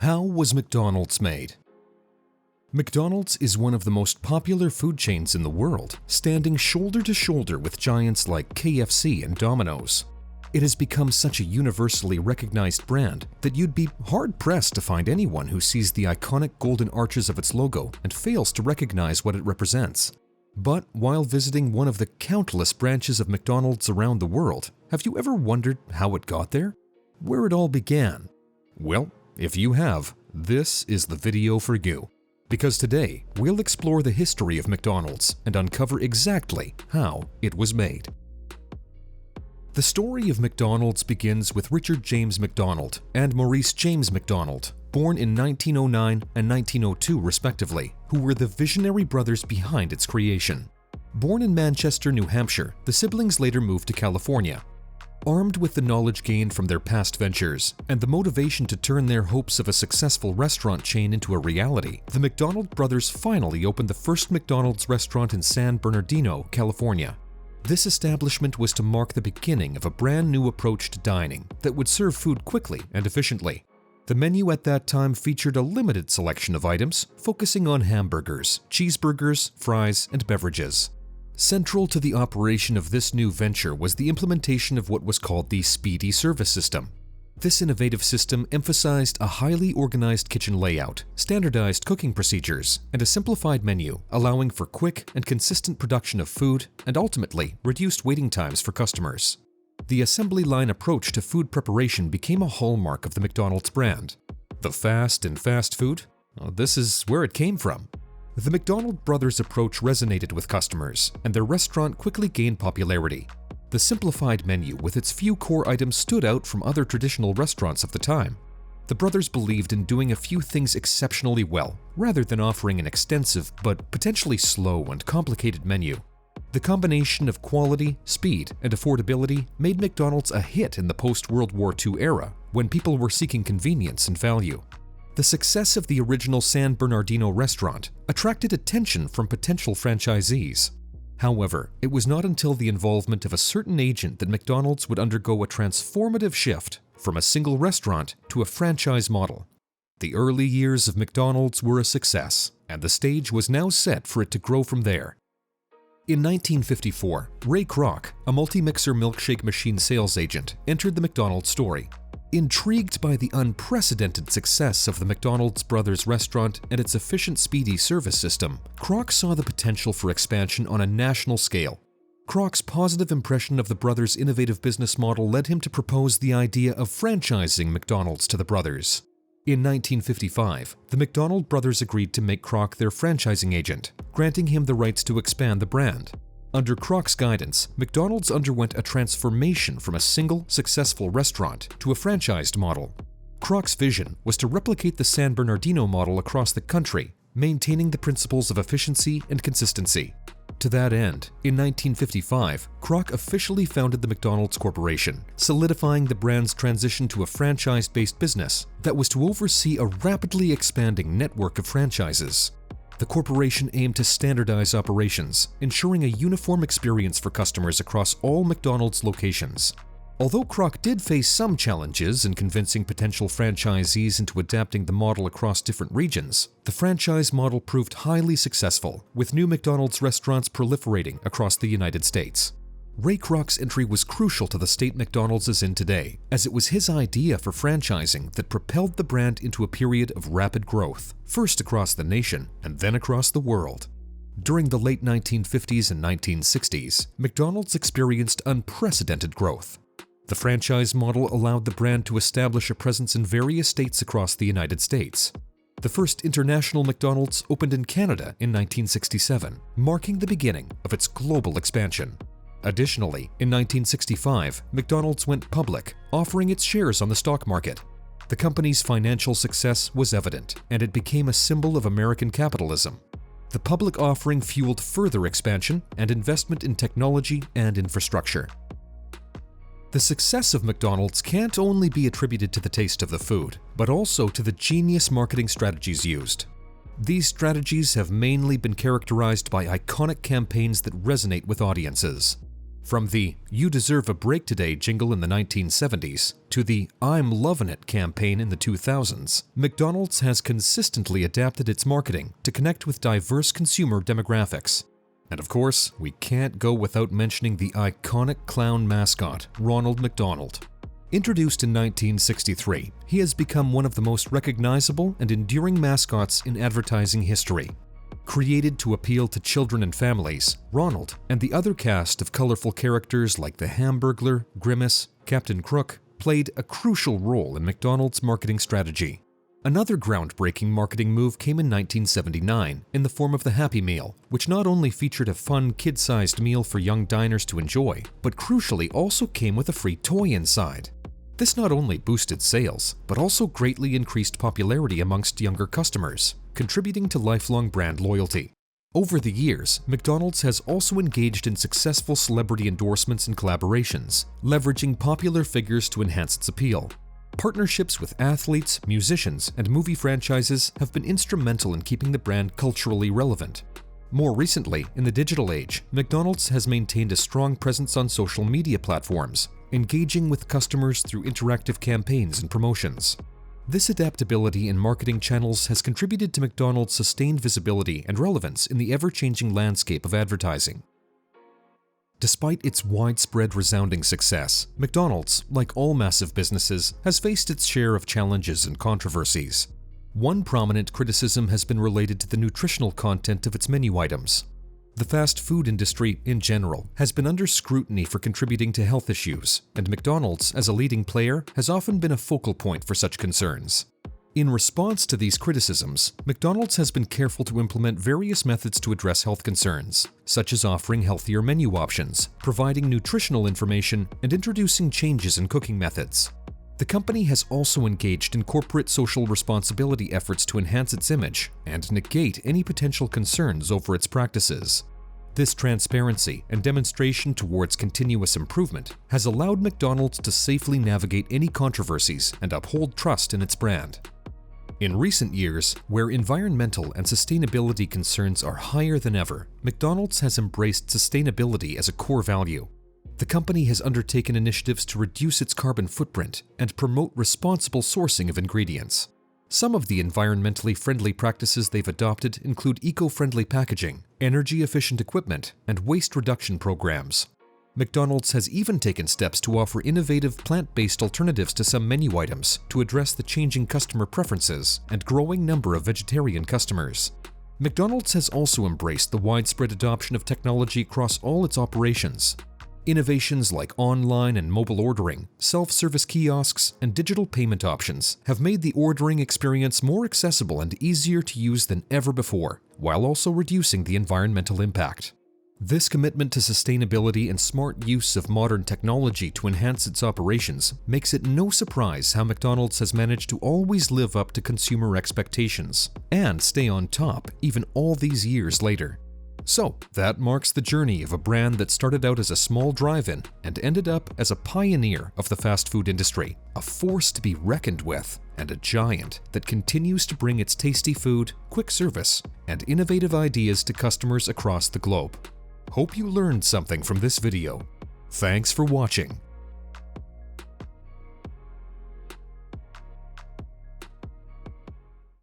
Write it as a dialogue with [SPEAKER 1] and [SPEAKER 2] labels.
[SPEAKER 1] How was McDonald's made? McDonald's is one of the most popular food chains in the world, standing shoulder to shoulder with giants like KFC and Domino's. It has become such a universally recognized brand that you'd be hard-pressed to find anyone who sees the iconic golden arches of its logo and fails to recognize what it represents. But while visiting one of the countless branches of McDonald's around the world, have you ever wondered how it got there? Where it all began? Well, if you have, this is the video for you. Because today, we'll explore the history of McDonald's and uncover exactly how it was made. The story of McDonald's begins with Richard James McDonald and Maurice James McDonald, born in 1909 and 1902 respectively, who were the visionary brothers behind its creation. Born in Manchester, New Hampshire, the siblings later moved to California. Armed with the knowledge gained from their past ventures and the motivation to turn their hopes of a successful restaurant chain into a reality, the McDonald brothers finally opened the first McDonald's restaurant in San Bernardino, California. This establishment was to mark the beginning of a brand new approach to dining that would serve food quickly and efficiently. The menu at that time featured a limited selection of items, focusing on hamburgers, cheeseburgers, fries, and beverages. Central to the operation of this new venture was the implementation of what was called the Speedy Service System. This innovative system emphasized a highly organized kitchen layout, standardized cooking procedures, and a simplified menu, allowing for quick and consistent production of food and ultimately reduced waiting times for customers. The assembly line approach to food preparation became a hallmark of the McDonald's brand. The fast in fast food? Well, this is where it came from. The McDonald brothers' approach resonated with customers, and their restaurant quickly gained popularity. The simplified menu with its few core items stood out from other traditional restaurants of the time. The brothers believed in doing a few things exceptionally well, rather than offering an extensive but potentially slow and complicated menu. The combination of quality, speed, and affordability made McDonald's a hit in the post-World War II era, when people were seeking convenience and value. The success of the original San Bernardino restaurant attracted attention from potential franchisees. However, it was not until the involvement of a certain agent that McDonald's would undergo a transformative shift from a single restaurant to a franchise model. The early years of McDonald's were a success, and the stage was now set for it to grow from there. In 1954, Ray Kroc, a multi-mixer milkshake machine sales agent, entered the McDonald's story. Intrigued by the unprecedented success of the McDonald's brothers restaurant and its efficient speedy service system, Kroc saw the potential for expansion on a national scale. Kroc's positive impression of the brothers' innovative business model led him to propose the idea of franchising McDonald's to the brothers. In 1955, the McDonald brothers agreed to make Kroc their franchising agent, granting him the rights to expand the brand. Under Kroc's guidance, McDonald's underwent a transformation from a single, successful restaurant to a franchised model. Kroc's vision was to replicate the San Bernardino model across the country, maintaining the principles of efficiency and consistency. To that end, in 1955, Kroc officially founded the McDonald's Corporation, solidifying the brand's transition to a franchise-based business that was to oversee a rapidly expanding network of franchises. The corporation aimed to standardize operations, ensuring a uniform experience for customers across all McDonald's locations. Although Kroc did face some challenges in convincing potential franchisees into adapting the model across different regions, the franchise model proved highly successful, with new McDonald's restaurants proliferating across the United States. Ray Kroc's entry was crucial to the state McDonald's is in today, as it was his idea for franchising that propelled the brand into a period of rapid growth, first across the nation and then across the world. During the late 1950s and 1960s, McDonald's experienced unprecedented growth. The franchise model allowed the brand to establish a presence in various states across the United States. The first international McDonald's opened in Canada in 1967, marking the beginning of its global expansion. Additionally, in 1965, McDonald's went public, offering its shares on the stock market. The company's financial success was evident, and it became a symbol of American capitalism. The public offering fueled further expansion and investment in technology and infrastructure. The success of McDonald's can't only be attributed to the taste of the food, but also to the genius marketing strategies used. These strategies have mainly been characterized by iconic campaigns that resonate with audiences. From the "You deserve a break today" jingle in the 1970s to the "I'm lovin' it" campaign in the 2000s, McDonald's has consistently adapted its marketing to connect with diverse consumer demographics. And of course, we can't go without mentioning the iconic clown mascot, Ronald McDonald. Introduced in 1963, he has become one of the most recognizable and enduring mascots in advertising history. Created to appeal to children and families, Ronald and the other cast of colorful characters like the Hamburglar, Grimace, Captain Crook played a crucial role in McDonald's marketing strategy. Another groundbreaking marketing move came in 1979 in the form of the Happy Meal, which not only featured a fun, kid-sized meal for young diners to enjoy, but crucially also came with a free toy inside. This not only boosted sales, but also greatly increased popularity amongst younger customers, contributing to lifelong brand loyalty. Over the years, McDonald's has also engaged in successful celebrity endorsements and collaborations, leveraging popular figures to enhance its appeal. Partnerships with athletes, musicians, and movie franchises have been instrumental in keeping the brand culturally relevant. More recently, in the digital age, McDonald's has maintained a strong presence on social media platforms, engaging with customers through interactive campaigns and promotions. This adaptability in marketing channels has contributed to McDonald's sustained visibility and relevance in the ever-changing landscape of advertising. Despite its widespread resounding success, McDonald's, like all massive businesses, has faced its share of challenges and controversies. One prominent criticism has been related to the nutritional content of its menu items. The fast food industry, in general, has been under scrutiny for contributing to health issues, and McDonald's, as a leading player, has often been a focal point for such concerns. In response to these criticisms, McDonald's has been careful to implement various methods to address health concerns, such as offering healthier menu options, providing nutritional information, and introducing changes in cooking methods. The company has also engaged in corporate social responsibility efforts to enhance its image and negate any potential concerns over its practices. This transparency and demonstration towards continuous improvement has allowed McDonald's to safely navigate any controversies and uphold trust in its brand. In recent years, where environmental and sustainability concerns are higher than ever, McDonald's has embraced sustainability as a core value. The company has undertaken initiatives to reduce its carbon footprint and promote responsible sourcing of ingredients. Some of the environmentally friendly practices they've adopted include eco-friendly packaging, energy-efficient equipment, and waste reduction programs. McDonald's has even taken steps to offer innovative plant-based alternatives to some menu items to address the changing customer preferences and growing number of vegetarian customers. McDonald's has also embraced the widespread adoption of technology across all its operations. Innovations like online and mobile ordering, self-service kiosks, and digital payment options have made the ordering experience more accessible and easier to use than ever before, while also reducing the environmental impact. This commitment to sustainability and smart use of modern technology to enhance its operations makes it no surprise how McDonald's has managed to always live up to consumer expectations and stay on top even all these years later. So, that marks the journey of a brand that started out as a small drive-in and ended up as a pioneer of the fast food industry, a force to be reckoned with, and a giant that continues to bring its tasty food, quick service, and innovative ideas to customers across the globe. Hope you learned something from this video. Thanks for watching.